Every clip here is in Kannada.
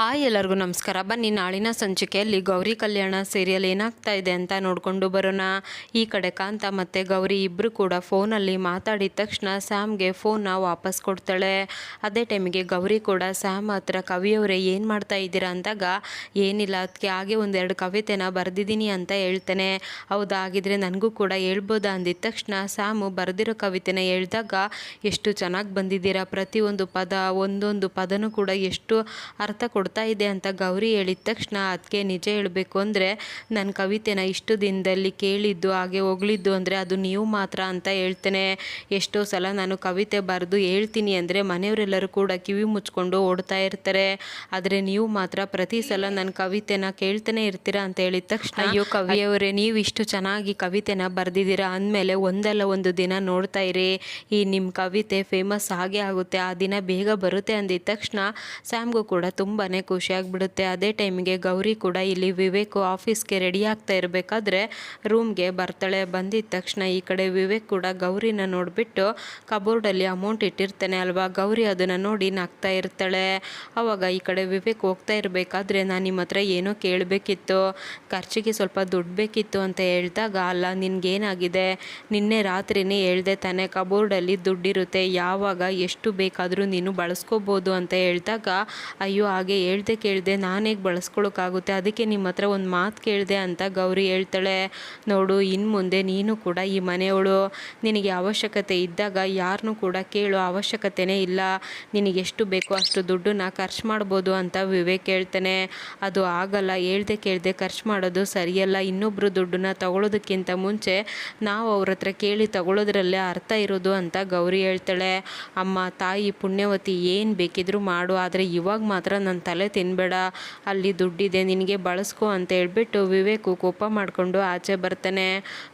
ಹಾಯ್ ಎಲ್ಲರಿಗೂ ನಮಸ್ಕಾರ. ಬನ್ನಿ ನಾಳಿನ ಸಂಚಿಕೆಯಲ್ಲಿ ಗೌರಿ ಕಲ್ಯಾಣ ಸೀರಿಯಲ್ ಏನಾಗ್ತಾ ಇದೆ ಅಂತ ನೋಡಿಕೊಂಡು ಬರೋಣ. ಈ ಕಡೆ ಕಾಂತ ಮತ್ತು ಗೌರಿ ಇಬ್ಬರು ಕೂಡ ಫೋನಲ್ಲಿ ಮಾತಾಡಿದ ತಕ್ಷಣ ಸ್ಯಾಮ್ಗೆ ಫೋನ್ನ ವಾಪಸ್ ಕೊಡ್ತಾಳೆ. ಅದೇ ಟೈಮಿಗೆ ಗೌರಿ ಕೂಡ ಸ್ಯಾಮ್ ಹತ್ರ ಕವಿಯವರೇ ಏನು ಮಾಡ್ತಾ ಇದ್ದೀರಾ ಅಂದಾಗ ಏನಿಲ್ಲ ಅದಕ್ಕೆ ಹಾಗೆ ಒಂದೆರಡು ಕವಿತೆನ ಬರೆದಿದ್ದೀನಿ ಅಂತ ಹೇಳ್ತಾನೆ. ಹೌದಾ, ಹಾಗಿದ್ರೆ ನನಗೂ ಕೂಡ ಹೇಳ್ಬೋದಾ ಅಂದಿದ ತಕ್ಷಣ ಸ್ಯಾಮು ಬರೆದಿರೋ ಕವಿತೆನ ಹೇಳಿದಾಗ ಎಷ್ಟು ಚೆನ್ನಾಗಿ ಬಂದಿದ್ದೀರಾ, ಪ್ರತಿಯೊಂದು ಪದ ಒಂದೊಂದು ಪದನೂ ಕೂಡ ಎಷ್ಟು ಅರ್ಥ ಕೊಡ್ತಾ ಇದೆ ಅಂತ ಗೌರಿ ಹೇಳಿದ ತಕ್ಷಣ ಅದಕ್ಕೆ ನಿಜ ಹೇಳಬೇಕು ಅಂದರೆ ನನ್ನ ಕವಿತೆನ ಇಷ್ಟು ದಿನದಲ್ಲಿ ಕೇಳಿದ್ದು ಹಾಗೆ ಹೊಗಳಿದ್ದು ಅಂದರೆ ಅದು ನೀವು ಮಾತ್ರ ಅಂತ ಹೇಳ್ತೇನೆ. ಎಷ್ಟೋ ಸಲ ನಾನು ಕವಿತೆ ಬರೆದು ಹೇಳ್ತೀನಿ ಅಂದರೆ ಮನೆಯವರೆಲ್ಲರೂ ಕೂಡ ಕಿವಿ ಮುಚ್ಕೊಂಡು ಓಡ್ತಾ ಇರ್ತಾರೆ, ಆದರೆ ನೀವು ಮಾತ್ರ ಪ್ರತಿ ಸಲ ನನ್ನ ಕವಿತೆನ ಕೇಳ್ತಾನೆ ಇರ್ತೀರಾ ಅಂತ ಹೇಳಿದ ತಕ್ಷಣ ಅಯ್ಯೋ ಕವಿಯವರೇ, ನೀವು ಇಷ್ಟು ಚೆನ್ನಾಗಿ ಕವಿತೆನ ಬರೆದಿದ್ದೀರಾ ಅಂದಮೇಲೆ ಒಂದಲ್ಲ ಒಂದು ದಿನ ನೋಡ್ತಾ ಇರಿ, ಈ ನಿಮ್ಮ ಕವಿತೆ ಫೇಮಸ್ ಆಗೇ ಆಗುತ್ತೆ, ಆ ದಿನ ಬೇಗ ಬರುತ್ತೆ ಅಂದಿದ ತಕ್ಷಣ ಸ್ಯಾಮ್ಗೂ ಕೂಡ ತುಂಬಾ ಖುಷಿ ಆಗಿಬಿಡುತ್ತೆ. ಅದೇ ಟೈಮಿಗೆ ಗೌರಿ ಕೂಡ ಇಲ್ಲಿ ವಿವೇಕ್ ಆಫೀಸ್ಗೆ ರೆಡಿ ಆಗ್ತಾ ಇರಬೇಕಾದ್ರೆ ರೂಮ್ಗೆ ಬರ್ತಾಳೆ. ಬಂದಿದ್ದ ತಕ್ಷಣ ಈ ಕಡೆ ವಿವೇಕ್ ಕೂಡ ಗೌರಿನ ನೋಡಿಬಿಟ್ಟು ಕಬೋರ್ಡಲ್ಲಿ ಅಮೌಂಟ್ ಇಟ್ಟಿರ್ತಾನೆ ಅಲ್ವಾ, ಗೌರಿ ಅದನ್ನು ನೋಡಿ ನಗ್ತಾ ಇರ್ತಾಳೆ. ಅವಾಗ ಈ ಕಡೆ ವಿವೇಕ್ ಹೋಗ್ತಾ ಇರಬೇಕಾದ್ರೆ ನಾನು ನಿಮ್ಮ ಹತ್ರ ಏನೋ ಕೇಳಬೇಕಿತ್ತು, ಖರ್ಚಿಗೆ ಸ್ವಲ್ಪ ದುಡ್ಡು ಬೇಕಿತ್ತು ಅಂತ ಹೇಳಿದಾಗ ಅಲ್ಲ ನಿನ್ಗೇನಾಗಿದೆ, ನಿನ್ನೆ ರಾತ್ರಿನೇ ಹೇಳ್ದೆ ತಾನೆ ಕಬೋರ್ಡಲ್ಲಿ ದುಡ್ಡಿರುತ್ತೆ, ಯಾವಾಗ ಎಷ್ಟು ಬೇಕಾದರೂ ನೀನು ಬಳಸ್ಕೋಬೋದು ಅಂತ ಹೇಳಿದಾಗ ಅಯ್ಯೋ ಹಾಗೆ ಹೇಳ್ದೆ ಕೇಳಿದೆ ನಾನು ಹೇಗೆ ಬಳಸ್ಕೊಳ್ಳೋಕ್ಕಾಗುತ್ತೆ, ಅದಕ್ಕೆ ನಿಮ್ಮ ಹತ್ರ ಒಂದು ಮಾತು ಕೇಳಿದೆ ಅಂತ ಗೌರಿ ಹೇಳ್ತಾಳೆ. ನೋಡು, ಇನ್ನು ಮುಂದೆ ನೀನು ಕೂಡ ಈ ಮನೆಯವಳು, ನಿನಗೆ ಅವಶ್ಯಕತೆ ಇದ್ದಾಗ ಯಾರನ್ನೂ ಕೂಡ ಕೇಳೋ ಅವಶ್ಯಕತೆನೇ ಇಲ್ಲ, ನಿನಗೆ ಎಷ್ಟು ಬೇಕೋ ಅಷ್ಟು ದುಡ್ಡನ್ನ ಖರ್ಚು ಮಾಡ್ಬೋದು ಅಂತ ವಿವೇಕ್ ಹೇಳ್ತಾನೆ. ಅದು ಆಗಲ್ಲ, ಹೇಳ್ದೆ ಕೇಳದೆ ಖರ್ಚು ಮಾಡೋದು ಸರಿಯಲ್ಲ, ಇನ್ನೊಬ್ಬರು ದುಡ್ಡನ್ನ ತಗೊಳ್ಳೋದಕ್ಕಿಂತ ಮುಂಚೆ ನಾವು ಅವ್ರ ಹತ್ರ ಕೇಳಿ ತಗೊಳ್ಳೋದ್ರಲ್ಲೇ ಅರ್ಥ ಇರೋದು ಅಂತ ಗೌರಿ ಹೇಳ್ತಾಳೆ. ಅಮ್ಮ ತಾಯಿ ಪುಣ್ಯವತಿ, ಏನು ಬೇಕಿದ್ರೂ ಮಾಡು, ಆದರೆ ಇವಾಗ ಮಾತ್ರ ನನ್ನ ತಲೆ ತಿನ್ಬೇಡ, ಅಲ್ಲಿ ದುಡ್ಡಿದೆ ನಿನಗೆ ಬಳಸ್ಕೊ ಅಂತ ಹೇಳ್ಬಿಟ್ಟು ವಿವೇಕು ಕೋಪ ಮಾಡಿಕೊಂಡು ಆಚೆ ಬರ್ತಾನೆ.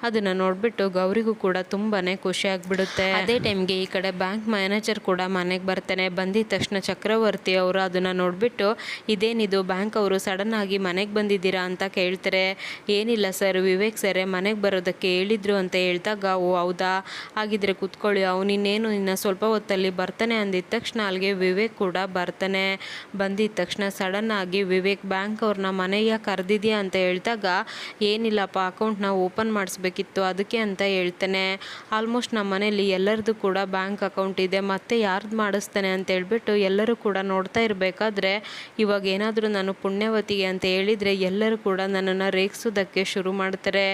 ಅದನ್ನು ನೋಡಿಬಿಟ್ಟು ಗೌರಿಗೂ ಕೂಡ ತುಂಬಾ ಖುಷಿ ಆಗಿಬಿಡುತ್ತೆ. ಅದೇ ಟೈಮ್ಗೆ ಈ ಕಡೆ ಬ್ಯಾಂಕ್ ಮ್ಯಾನೇಜರ್ ಕೂಡ ಮನೆಗೆ ಬರ್ತಾನೆ. ಬಂದಿದ್ದ ತಕ್ಷಣ ಚಕ್ರವರ್ತಿ ಅವರು ಅದನ್ನು ನೋಡಿಬಿಟ್ಟು ಇದೇನಿದು ಬ್ಯಾಂಕ್ ಅವರು ಸಡನ್ ಆಗಿ ಮನೆಗೆ ಬಂದಿದ್ದೀರಾ ಅಂತ ಕೇಳ್ತಾರೆ. ಏನಿಲ್ಲ ಸರ್, ವಿವೇಕ್ ಸರೇ ಮನೆಗೆ ಬರೋದಕ್ಕೆ ಹೇಳಿದ್ರು ಅಂತ ಹೇಳಿದಾಗ ಓ ಹೌದಾ, ಹಾಗಿದ್ರೆ ಕೂತ್ಕೊಳ್ಳಿ, ಅವನಿನ್ನೇನು ಇನ್ನು ಸ್ವಲ್ಪ ಹೊತ್ತಲ್ಲಿ ಬರ್ತಾನೆ ಅಂದಿದ ತಕ್ಷಣ ಅಲ್ಲಿಗೆ ವಿವೇಕ್ ಕೂಡ ಬರ್ತಾನೆ. ಬಂದಿದ್ದ ತಕ್ಷಣ ಸಡನ್ ಆಗಿ ವಿವೇಕ್ ಬ್ಯಾಂಕ್ ಅವ್ರನ್ನ ಮನೆಯ ಕರೆದಿದ್ಯಾ ಅಂತ ಹೇಳಿದಾಗ ಏನಿಲ್ಲಪ್ಪ, ಅಕೌಂಟ್ನ ಓಪನ್ ಮಾಡಿಸ್ಬೇಕಿತ್ತು ಅದಕ್ಕೆ ಅಂತ ಹೇಳ್ತಾನೆ. ಆಲ್ಮೋಸ್ಟ್ ನಮ್ಮ ಮನೇಲಿ ಎಲ್ಲರದು ಕೂಡ ಬ್ಯಾಂಕ್ ಅಕೌಂಟ್ ಇದೆ, ಮತ್ತೆ ಯಾರ್ದು ಮಾಡಿಸ್ತಾನೆ ಅಂತ ಹೇಳ್ಬಿಟ್ಟು ಎಲ್ಲರೂ ಕೂಡ ನೋಡ್ತಾ ಇರಬೇಕಾದ್ರೆ ಇವಾಗ ಏನಾದರೂ ನಾನು ಪುಣ್ಯವತಿಗೆ ಅಂತ ಹೇಳಿದರೆ ಎಲ್ಲರೂ ಕೂಡ ನನ್ನನ್ನು ರೇಗಿಸೋದಕ್ಕೆ ಶುರು ಮಾಡ್ತಾರೆ,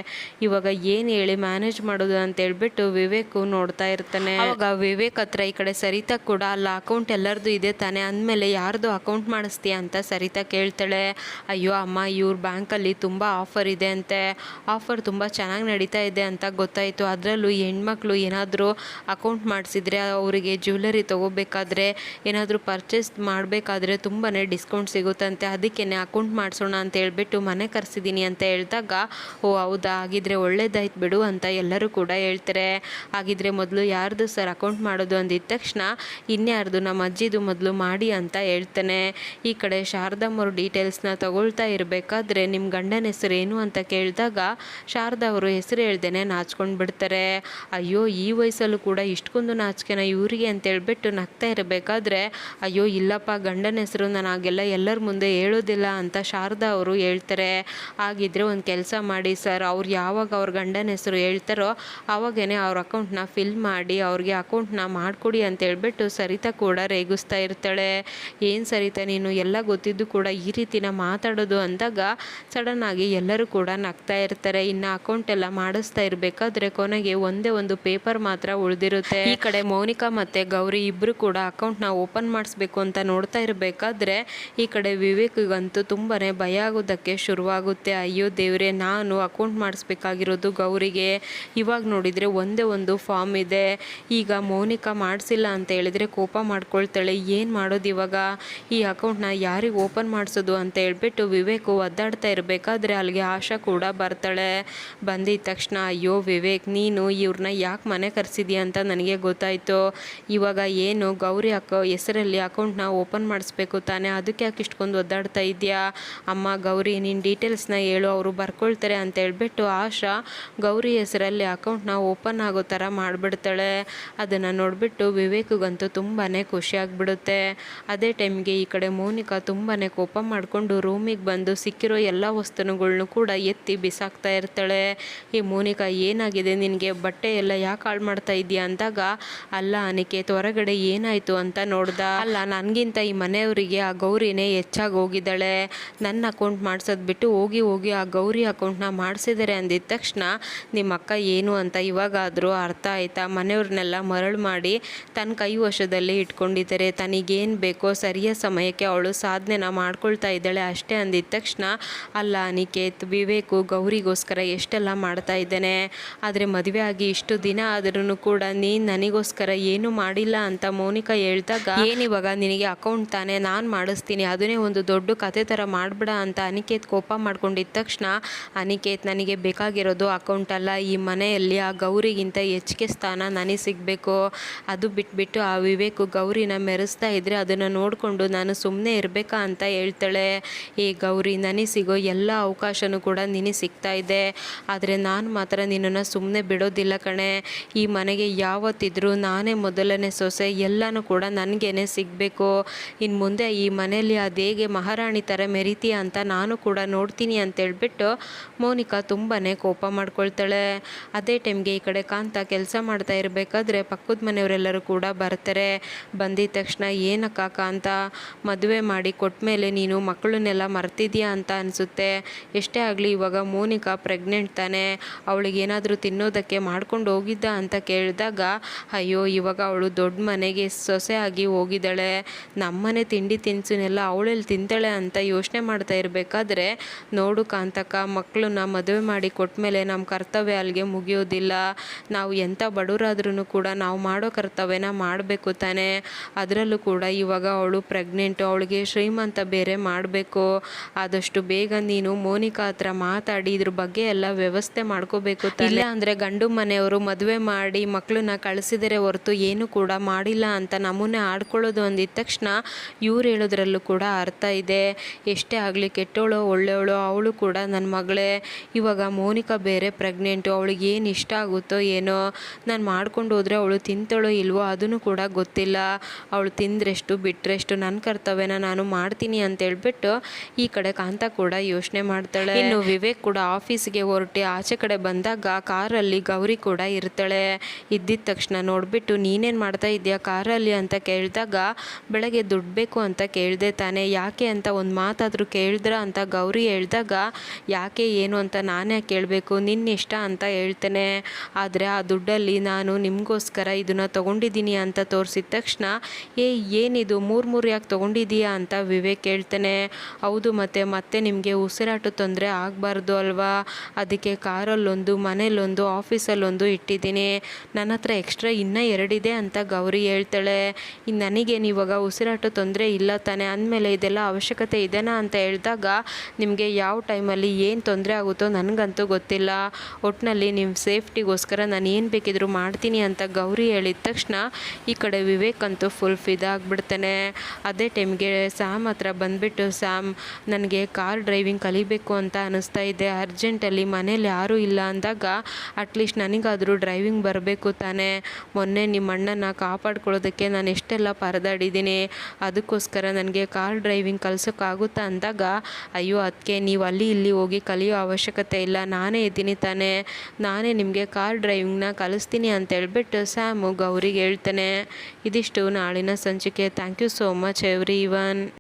ಇವಾಗ ಏನು ಹೇಳಿ ಮ್ಯಾನೇಜ್ ಮಾಡೋದು ಅಂತ ಹೇಳ್ಬಿಟ್ಟು ವಿವೇಕ್ ನೋಡ್ತಾ ಇರ್ತಾನೆ. ಆವಾಗ ವಿವೇಕ್ ಹತ್ರ ಈ ಕಡೆ ಸರಿತಾ ಕೂಡ ಅಲ್ಲ ಅಕೌಂಟ್ ಎಲ್ಲರದು ಇದೆ ತಾನೆ ಅಂದಮೇಲೆ ಯಾರ್ದು ಅಕೌಂಟ್ ಮಾಡಿಸ್ತೀಯ ಅಂತ ಸರಿತಾ ಕೇಳ್ತಾಳೆ. ಅಯ್ಯೋ ಅಮ್ಮ, ಇವ್ರ ಬ್ಯಾಂಕಲ್ಲಿ ತುಂಬ ಆಫರ್ ಇದೆ ಅಂತೆ, ಆಫರ್ ತುಂಬ ಚೆನ್ನಾಗಿ ನಡೀತಾ ಇದೆ ಅಂತ ಗೊತ್ತಾಯಿತು, ಅದರಲ್ಲೂ ಹೆಣ್ಮಕ್ಳು ಏನಾದರೂ ಅಕೌಂಟ್ ಮಾಡಿಸಿದ್ರೆ ಅವರಿಗೆ ಜ್ಯುವೆಲರಿ ತೊಗೋಬೇಕಾದ್ರೆ ಏನಾದರೂ ಪರ್ಚೇಸ್ ಮಾಡಬೇಕಾದ್ರೆ ತುಂಬಾ ಡಿಸ್ಕೌಂಟ್ ಸಿಗುತ್ತಂತೆ, ಅದಕ್ಕೇ ಅಕೌಂಟ್ ಮಾಡಿಸೋಣ ಅಂತ ಹೇಳ್ಬಿಟ್ಟು ಮನೆ ಕರೆಸಿದ್ದೀನಿ ಅಂತ ಹೇಳಿದಾಗ ಓ ಹೌದಾ, ಹಾಗಿದ್ರೆ ಒಳ್ಳೇದಾಯ್ತು ಬಿಡು ಅಂತ ಎಲ್ಲರೂ ಕೂಡ ಹೇಳ್ತಾರೆ. ಹಾಗಿದ್ರೆ ಮೊದಲು ಯಾರ್ದು ಸರ್ ಅಕೌಂಟ್ ಮಾಡೋದು ಅಂದಿದ ತಕ್ಷಣ ಇನ್ಯಾರ್ದು ನಮ್ಮ ಅಜ್ಜಿದು ಮೊದಲು ಮಾಡಿ ಅಂತ ಹೇಳ್ತಾನೆ. ಈ ಕಡೆ ಶಾರದಮ್ಮ ಅವರು ಡೀಟೇಲ್ಸ್ನ ತಗೊಳ್ತಾ ಇರಬೇಕಾದ್ರೆ ನಿಮ್ಮ ಗಂಡನ ಹೆಸರು ಏನು ಅಂತ ಕೇಳಿದಾಗ ಶಾರದಾ ಅವರು ಹೆಸರು ಹೇಳ್ದೇನೆ ನಾಚ್ಕೊಂಡು ಬಿಡ್ತಾರೆ. ಅಯ್ಯೋ ಈ ವಯಸ್ಸಲ್ಲೂ ಕೂಡ ಇಷ್ಟೊಂದು ನಾಚಿಕೆನ ಇವರಿಗೆ ಅಂತ ಹೇಳ್ಬಿಟ್ಟು ನಗ್ತಾ ಇರಬೇಕಾದ್ರೆ ಅಯ್ಯೋ ಇಲ್ಲಪ್ಪ, ಗಂಡನ ಹೆಸರು ನಾನು ಹಾಗೆಲ್ಲ ಎಲ್ಲರ ಮುಂದೆ ಹೇಳೋದಿಲ್ಲ ಅಂತ ಶಾರದಾ ಅವರು ಹೇಳ್ತಾರೆ. ಹಾಗಿದ್ರೆ ಒಂದು ಕೆಲಸ ಮಾಡಿ ಸರ್, ಅವ್ರು ಯಾವಾಗ ಅವ್ರ ಗಂಡನ ಹೆಸರು ಹೇಳ್ತಾರೋ ಆವಾಗೇ ಅವ್ರ ಅಕೌಂಟ್ನ ಫಿಲ್ ಮಾಡಿ ಅವ್ರಿಗೆ ಅಕೌಂಟ್ನ ಮಾಡಿಕೊಡಿ ಅಂತ ಹೇಳ್ಬಿಟ್ಟು ಸರಿತಾ ಕೂಡ ರೇಗಿಸ್ತಾ ಇರ್ತಾಳೆ. ಏನು ಸರಿತಾ ನೀನು ಎಲ್ಲ ಗೊತ್ತಿದ್ದು ಕೂಡ ಈ ರೀತಿನ ಮಾತಾಡೋದು ಅಂದಾಗ ಸಡನ್ ಆಗಿ ಎಲ್ಲರೂ ಕೂಡ ನಗ್ತಾ ಇರ್ತಾರೆ. ಇನ್ನು ಅಕೌಂಟ್ ಎಲ್ಲ ಮಾಡಿಸ್ತಾ ಇರಬೇಕಾದ್ರೆ ಕೊನೆಗೆ ಒಂದೇ ಒಂದು ಪೇಪರ್ ಮಾತ್ರ ಉಳಿದಿರುತ್ತೆ. ಈ ಕಡೆ ಮೌನಿಕಾ ಮತ್ತು ಗೌರಿ ಇಬ್ಬರು ಕೂಡ ಅಕೌಂಟ್ನ ಓಪನ್ ಮಾಡಿಸ್ಬೇಕು ಅಂತ ನೋಡ್ತಾ ಇರಬೇಕಾದ್ರೆ ಈ ಕಡೆ ವಿವೇಕ್ಗಂತೂ ತುಂಬಾ ಭಯ ಆಗೋದಕ್ಕೆ ಶುರುವಾಗುತ್ತೆ. ಅಯ್ಯೋ ದೇವ್ರೆ, ನಾನು ಅಕೌಂಟ್ ಮಾಡಿಸ್ಬೇಕಾಗಿರೋದು ಗೌರಿಗೆ, ಇವಾಗ ನೋಡಿದರೆ ಒಂದೇ ಒಂದು ಫಾರ್ಮ್ ಇದೆ, ಈಗ ಮೌನಿಕಾ ಮಾಡಿಸಿಲ್ಲ ಅಂತ ಹೇಳಿದರೆ ಕೋಪ ಮಾಡ್ಕೊಳ್ತಾಳೆ, ಏನು ಮಾಡೋದು ಇವಾಗ, ಈ ಅಕೌಂಟ್ನ ಯಾರಿಗೆ ಓಪನ್ ಮಾಡಿಸೋದು ಅಂತ ಹೇಳ್ಬಿಟ್ಟು ವಿವೇಕ್ ಒದ್ದಾಡ್ತಾ ಇರಬೇಕಾದ್ರೆ ಅಲ್ಲಿಗೆ ಆಶಾ ಕೂಡ ಬರ್ತಾಳೆ. ಬಂದಿದ್ದ ತಕ್ಷಣ ಅಯ್ಯೋ ವಿವೇಕ್, ನೀನು ಇವ್ರನ್ನ ಯಾಕೆ ಮನೆ ಕರೆಸಿದ್ಯಾ ಅಂತ ನನಗೆ ಗೊತ್ತಾಯಿತು, ಇವಾಗ ಏನು ಗೌರಿ ಹೆಸರಲ್ಲಿ ಅಕೌಂಟ್ನ ಓಪನ್ ಮಾಡಿಸ್ಬೇಕು ತಾನೆ, ಅದಕ್ಕೆ ಯಾಕೆ ಇಷ್ಟೊಂದು ಒದ್ದಾಡ್ತಾ ಇದೆಯಾ, ಅಮ್ಮ ಗೌರಿ ನಿನ್ನ ಡೀಟೇಲ್ಸ್ನ ಹೇಳು ಅವರು ಬರ್ಕೊಳ್ತಾರೆ ಅಂತ ಹೇಳ್ಬಿಟ್ಟು ಆಶಾ ಗೌರಿ ಹೆಸರಲ್ಲಿ ಅಕೌಂಟ್ನ ಓಪನ್ ಆಗೋ ಥರ ಮಾಡಿಬಿಡ್ತಾಳೆ. ಅದನ್ನು ನೋಡಿಬಿಟ್ಟು ವಿವೇಕ್ಗಂತೂ ತುಂಬಾ ಖುಷಿ ಆಗಿಬಿಡುತ್ತೆ. ಅದೇ ಟೈಮ್ಗೆ ಈ ಕಡೆ ಮೌನಿಕಾ ಮೋನಿಕಾ ತುಂಬಾ ಕೋಪ ಮಾಡಿಕೊಂಡು ರೂಮಿಗೆ ಬಂದು ಸಿಕ್ಕಿರೋ ಎಲ್ಲ ವಸ್ತುಗಳನ್ನೂ ಕೂಡ ಎತ್ತಿ ಬಿಸಾಕ್ತಾ ಇರ್ತಾಳೆ. ಈ ಮೋನಿಕಾ ಏನಾಗಿದೆ ನಿನಗೆ, ಬಟ್ಟೆ ಎಲ್ಲ ಯಾಕೆ ಹಾಳು ಮಾಡ್ತಾ ಇದೆಯಾ ಅಂದಾಗ, ಅಲ್ಲ ಅನಿಕೇತ್ ಹೊರಗಡೆ ಏನಾಯಿತು ಅಂತ ನೋಡ್ದ. ಅಲ್ಲ ನನಗಿಂತ ಈ ಮನೆಯವರಿಗೆ ಆ ಗೌರಿನೇ ಹೆಚ್ಚಾಗಿ ಹೋಗಿದ್ದಾಳೆ. ನನ್ನ ಅಕೌಂಟ್ ಮಾಡಿಸೋದು ಬಿಟ್ಟು ಹೋಗಿ ಹೋಗಿ ಆ ಗೌರಿ ಅಕೌಂಟ್ನ ಮಾಡಿಸಿದ್ದಾರೆ ಅಂದಿದ ತಕ್ಷಣ ನಿಮ್ಮ ಅಕ್ಕ ಏನು ಅಂತ ಇವಾಗಾದರೂ ಅರ್ಥ ಆಯ್ತಾ. ಮನೆಯವ್ರನ್ನೆಲ್ಲ ಮರಳು ಮಾಡಿ ತನ್ನ ಕೈ ವಶದಲ್ಲಿ ಇಟ್ಕೊಂಡಿದ್ದಾರೆ. ತನಗೇನು ಬೇಕೋ ಸರಿಯಾದ ಸಮಯಕ್ಕೆ ಅವಳು ಸಾಧನೆನ ಮಾಡ್ಕೊಳ್ತಾ ಇದ್ದಾಳೆ ಅಷ್ಟೇ ಅಂದಿದ ತಕ್ಷಣ, ಅಲ್ಲ ಅನಿಕೇತ್, ವಿವೇಕು ಗೌರಿಗೋಸ್ಕರ ಎಷ್ಟೆಲ್ಲ ಮಾಡ್ತಾ ಇದ್ದಾನೆ, ಆದರೆ ಮದುವೆ ಆಗಿ ಇಷ್ಟು ದಿನ ಆದ್ರೂ ಕೂಡ ನೀನು ನನಗೋಸ್ಕರ ಏನು ಮಾಡಿಲ್ಲ ಅಂತ ಮೋನಿಕಾ ಹೇಳ್ದಾಗ, ಏನಿವಾಗ ನಿನಗೆ ಅಕೌಂಟ್ ತಾನೇ, ನಾನು ಮಾಡಿಸ್ತೀನಿ, ಅದನ್ನೇ ಒಂದು ದೊಡ್ಡ ಕತೆ ಥರ ಮಾಡಿಬಿಡ ಅಂತ ಅನಿಕೇತ್ ಕೋಪ ಮಾಡ್ಕೊಂಡಿದ್ದ ತಕ್ಷಣ, ಅನಿಕೇತ್ ನನಗೆ ಬೇಕಾಗಿರೋದು ಅಕೌಂಟ್ ಅಲ್ಲ, ಈ ಮನೆಯಲ್ಲಿ ಆ ಗೌರಿಗಿಂತ ಹೆಚ್ಚಿಗೆ ಸ್ಥಾನ ನನಗೆ ಸಿಗಬೇಕು. ಅದು ಬಿಟ್ಬಿಟ್ಟು ಆ ವಿವೇಕು ಗೌರಿನ ಮೆರೆಸ್ತಾ ಇದ್ರೆ ಅದನ್ನು ನೋಡಿಕೊಂಡು ನಾನು ಸುಮ್ಮನೆ ಇರಬೇಕಾ ಅಂತ ಹೇಳ್ತಾಳೆ. ಈ ಗೌರಿ, ನನಗೆ ಸಿಗೋ ಎಲ್ಲ ಅವಕಾಶನೂ ಕೂಡ ನಿನಗೆ ಸಿಗ್ತಾ ಇದೆ, ಆದರೆ ನಾನು ಮಾತ್ರ ನಿನ್ನನ್ನು ಸುಮ್ಮನೆ ಬಿಡೋದಿಲ್ಲ ಕಣೆ. ಈ ಮನೆಗೆ ಯಾವತ್ತಿದ್ರೂ ನಾನೇ ಮೊದಲನೇ ಸೊಸೆ, ಎಲ್ಲನೂ ಕೂಡ ನನಗೇನೆ ಸಿಗಬೇಕು. ಇನ್ನು ಮುಂದೆ ಈ ಮನೆಯಲ್ಲಿ ಅದೇಗೆ ಮಹಾರಾಣಿ ಥರ ಮೆರಿತೀಯ ಅಂತ ನಾನು ಕೂಡ ನೋಡ್ತೀನಿ ಅಂತೇಳ್ಬಿಟ್ಟು ಮೋನಿಕಾ ತುಂಬಾ ಕೋಪ ಮಾಡ್ಕೊಳ್ತಾಳೆ. ಅದೇ ಟೈಮ್ಗೆ ಈ ಕಡೆ ಕಾಂತ ಕೆಲಸ ಮಾಡ್ತಾ ಇರಬೇಕಾದ್ರೆ ಪಕ್ಕದ ಮನೆಯವರೆಲ್ಲರೂ ಕೂಡ ಬರ್ತಾರೆ. ಬಂದಿದ ತಕ್ಷಣ, ಏನಕ್ಕ ಕಾಂತ, ಮದುವೆ ಮಾಡಿ ಕೊಟ್ಮೇಲೆ ನೀನು ಮಕ್ಕಳನ್ನೆಲ್ಲ ಮರ್ತಿದ್ಯಾ ಅಂತ ಅನಿಸುತ್ತೆ. ಎಷ್ಟೇ ಆಗಲಿ ಇವಾಗ ಮೋನಿಕಾ ಪ್ರೆಗ್ನೆಂಟ್ ತಾನೆ, ಅವಳಿಗೆ ಏನಾದರೂ ತಿನ್ನೋದಕ್ಕೆ ಮಾಡ್ಕೊಂಡು ಹೋಗಿದ್ದ ಅಂತ ಕೇಳಿದಾಗ, ಅಯ್ಯೋ ಇವಾಗ ಅವಳು ದೊಡ್ಡ ಮನೆಗೆ ಸೊಸೆ ಆಗಿ ಹೋಗಿದ್ದಾಳೆ, ನಮ್ಮನೆ ತಿಂಡಿ ತಿನಿಸುನೆಲ್ಲ ಅವಳೆಲ್ಲಿ ತಿಂತಾಳೆ ಅಂತ ಯೋಚನೆ ಮಾಡ್ತಾ ಇರಬೇಕಾದ್ರೆ, ನೋಡು ಕಾಂತಕ್ಕ, ಮಕ್ಕಳನ್ನ ಮದುವೆ ಮಾಡಿ ಕೊಟ್ಮೇಲೆ ನಮ್ಮ ಕರ್ತವ್ಯ ಅಲ್ಲಿಗೆ ಮುಗಿಯೋದಿಲ್ಲ. ನಾವು ಎಂಥ ಬಡವರಾದ್ರೂ ಕೂಡ ನಾವು ಮಾಡೋ ಕರ್ತವ್ಯನ ಮಾಡಬೇಕು ತಾನೆ. ಅದರಲ್ಲೂ ಕೂಡ ಇವಾಗ ಅವಳು ಪ್ರೆಗ್ನೆಂಟು, ಅವಳಿಗೆ ಶ್ರೀಮಂತ ಬೇರೆ ಮಾಡಬೇಕು. ಆದಷ್ಟು ಬೇಗ ನೀನು ಮೋನಿಕಾ ಹತ್ರ ಮಾತಾಡಿ ಇದ್ರ ಬಗ್ಗೆ ಎಲ್ಲ ವ್ಯವಸ್ಥೆ ಮಾಡ್ಕೋಬೇಕು. ಇಲ್ಲ ಅಂದರೆ ಗಂಡು ಮನೆಯವರು ಮದುವೆ ಮಾಡಿ ಮಕ್ಕಳನ್ನ ಕಳಿಸಿದರೆ ಹೊರತು ಏನು ಕೂಡ ಮಾಡಿಲ್ಲ ಅಂತ ನಮ್ಮನ್ನೇ ಆಡ್ಕೊಳ್ಳೋದು ಅಂದಿದ ತಕ್ಷಣ, ಇವ್ರು ಹೇಳೋದ್ರಲ್ಲೂ ಕೂಡ ಅರ್ಥ ಇದೆ. ಎಷ್ಟೇ ಆಗಲಿ ಕೆಟ್ಟವಳು ಒಳ್ಳೆಯವಳು, ಅವಳು ಕೂಡ ನನ್ನ ಮಗಳೇ. ಇವಾಗ ಮೋನಿಕಾ ಬೇರೆ ಪ್ರೆಗ್ನೆಂಟು, ಅವಳಿಗೆ ಏನು ಇಷ್ಟ ಆಗುತ್ತೋ ಏನೋ, ನಾನು ಮಾಡ್ಕೊಂಡು ಹೋದರೆ ಅವಳು ತಿಂತಾಳೋ ಇಲ್ವೋ ಅದನ್ನು ಕೂಡ ಗೊತ್ತಿಲ್ಲ. ಅವಳು ತಿಂದ್ರೆಷ್ಟು ಬಿಟ್ರೆಷ್ಟು, ನನ್ನ ಕರ್ತವ್ಯನ ನಾನು ಮಾಡ್ತೀನಿ ಅಂತ ಹೇಳ್ಬಿಟ್ಟು ಈ ಕಡೆ ಕಾಂತ ಕೂಡ ಯೋಚನೆ ಮಾಡ್ತಾಳೆ. ಇನ್ನು ವಿವೇಕ್ ಕೂಡ ಆಫೀಸ್ಗೆ ಹೊರಟಿ ಆಚೆ ಕಡೆ ಬಂದಾಗ ಕಾರಲ್ಲಿ ಗೌರಿ ಕೂಡ ಇರ್ತಾಳೆ. ಇದ್ದಿದ ತಕ್ಷಣ ನೋಡ್ಬಿಟ್ಟು, ನೀನೇನು ಮಾಡ್ತಾ ಇದೆಯಾ ಕಾರಲ್ಲಿ ಅಂತ ಕೇಳಿದಾಗ, ಬೆಳಗ್ಗೆ ದುಡ್ಡು ಬೇಕು ಅಂತ ಕೇಳಿದೆ ತಾನೆ, ಯಾಕೆ ಅಂತ ಒಂದು ಮಾತಾದರೂ ಕೇಳಿದ್ರ ಅಂತ ಗೌರಿ ಹೇಳಿದಾಗ, ಯಾಕೆ ಏನು ಅಂತ ನಾನೇ ಕೇಳಬೇಕು, ನಿನ್ನ ಇಷ್ಟ ಅಂತ ಹೇಳ್ತೇನೆ, ಆದರೆ ಆ ದುಡ್ಡಲ್ಲಿ ನಾನು ನಿಮಗೋಸ್ಕರ ಇದನ್ನು ತೊಗೊಂಡಿದ್ದೀನಿ ಅಂತ ತೋರಿಸಿದ ತಕ್ಷಣ, ಏನಿದು ಮೂರು ಯಾಕೆ ತೊಗೊಂಡಿದ್ದೀಯಾ ಅಂತ ವಿವೇಕ್ ಹೇಳ್ತಾನೆ. ಹೌದು ಮತ್ತೆ ನಿಮಗೆ ಉಸಿರಾಟ ತೊಂದರೆ ಆಗಬಾರ್ದು ಅಲ್ವಾ, ಅದಕ್ಕೆ ಕಾರಲ್ಲೊಂದು, ಮನೇಲೊಂದು, ಆಫೀಸಲ್ಲೊಂದು ಇಟ್ಟಿದ್ದೀನಿ, ನನ್ನ ಹತ್ರ ಎಕ್ಸ್ಟ್ರಾ ಇನ್ನೂ 2 ಇದೆ ಅಂತ ಗೌರಿ ಹೇಳ್ತಾಳೆ. ಇನ್ನು ನನಗೇನು ಇವಾಗ ಉಸಿರಾಟ ತೊಂದರೆ ಇಲ್ಲ ತಾನೆ, ಅಂದಮೇಲೆ ಇದೆಲ್ಲ ಅವಶ್ಯಕತೆ ಇದೆನಾ ಅಂತ ಹೇಳಿದಾಗ, ನಿಮಗೆ ಯಾವ ಟೈಮಲ್ಲಿ ಏನು ತೊಂದರೆ ಆಗುತ್ತೋ ನನಗಂತೂ ಗೊತ್ತಿಲ್ಲ, ಒಟ್ಟಿನಲ್ಲಿ ನಿಮ್ಮ ಸೇಫ್ಟಿಗೋಸ್ಕರ ನಾನು ಏನು ಬೇಕಿದ್ರೂ ಮಾಡ್ತೀನಿ ಅಂತ ಗೌರಿ ಹೇಳಿದ ತಕ್ಷಣ ಈ ಕಡೆ ವಿವೇಕ್ ಅಂತೂ ಫುಲ್ ಫಿದಾಗ್ಬಿಡ್ತಾನೆ. ಅದೇ ಟೈಮ್ಗೆ ಸ್ಯಾಮ್ ಹತ್ರ ಬಂದುಬಿಟ್ಟು, ಸ್ಯಾಮ್, ನನಗೆ ಕಾರ್ ಡ್ರೈವಿಂಗ್ ಕಲಿಬೇಕು ಅಂತ ಅನ್ನಿಸ್ತಾ ಇದೆ, ಅರ್ಜೆಂಟಲ್ಲಿ ಮನೇಲಿ ಯಾರೂ ಇಲ್ಲ ಅಂದಾಗ, ಅಟ್ಲೀಸ್ಟ್ ನನಗಾದರೂ ಡ್ರೈವಿಂಗ್ ಬರಬೇಕು ತಾನೇ, ಮೊನ್ನೆ ನಿಮ್ಮ ಅಣ್ಣನ ಕಾಪಾಡ್ಕೊಳ್ಳೋದಕ್ಕೆ ನಾನು ಎಷ್ಟೆಲ್ಲ ಪರದಾಡಿದ್ದೀನಿ, ಅದಕ್ಕೋಸ್ಕರ ನನಗೆ ಕಾರ್ ಡ್ರೈವಿಂಗ್ ಕಲಿಸೋಕ್ಕಾಗುತ್ತಾ ಅಂದಾಗ, ಅಯ್ಯೋ ಅದಕ್ಕೆ ನೀವು ಅಲ್ಲಿ ಇಲ್ಲಿ ಹೋಗಿ ಕಲಿಯೋ ಅವಶ್ಯಕತೆ ಇಲ್ಲ, ನಾನೇ ಇದ್ದೀನಿ ತಾನೇ, ನಾನೇ ನಿಮಗೆ ಕಾರ್ ಡ್ರೈವಿಂಗ್ನ ಕಲಿಸ್ತೀನಿ ಅಂತ ಹೇಳ್ಬಿಟ್ಟು ಸ್ಯಾಮು ಗೌರಿಗೆ ಹೇಳ್ತಾನೆ. ಇದಿಷ್ಟು ನಾಳಿನ ಸಂಚಿಕೆ. Thank you so much every one.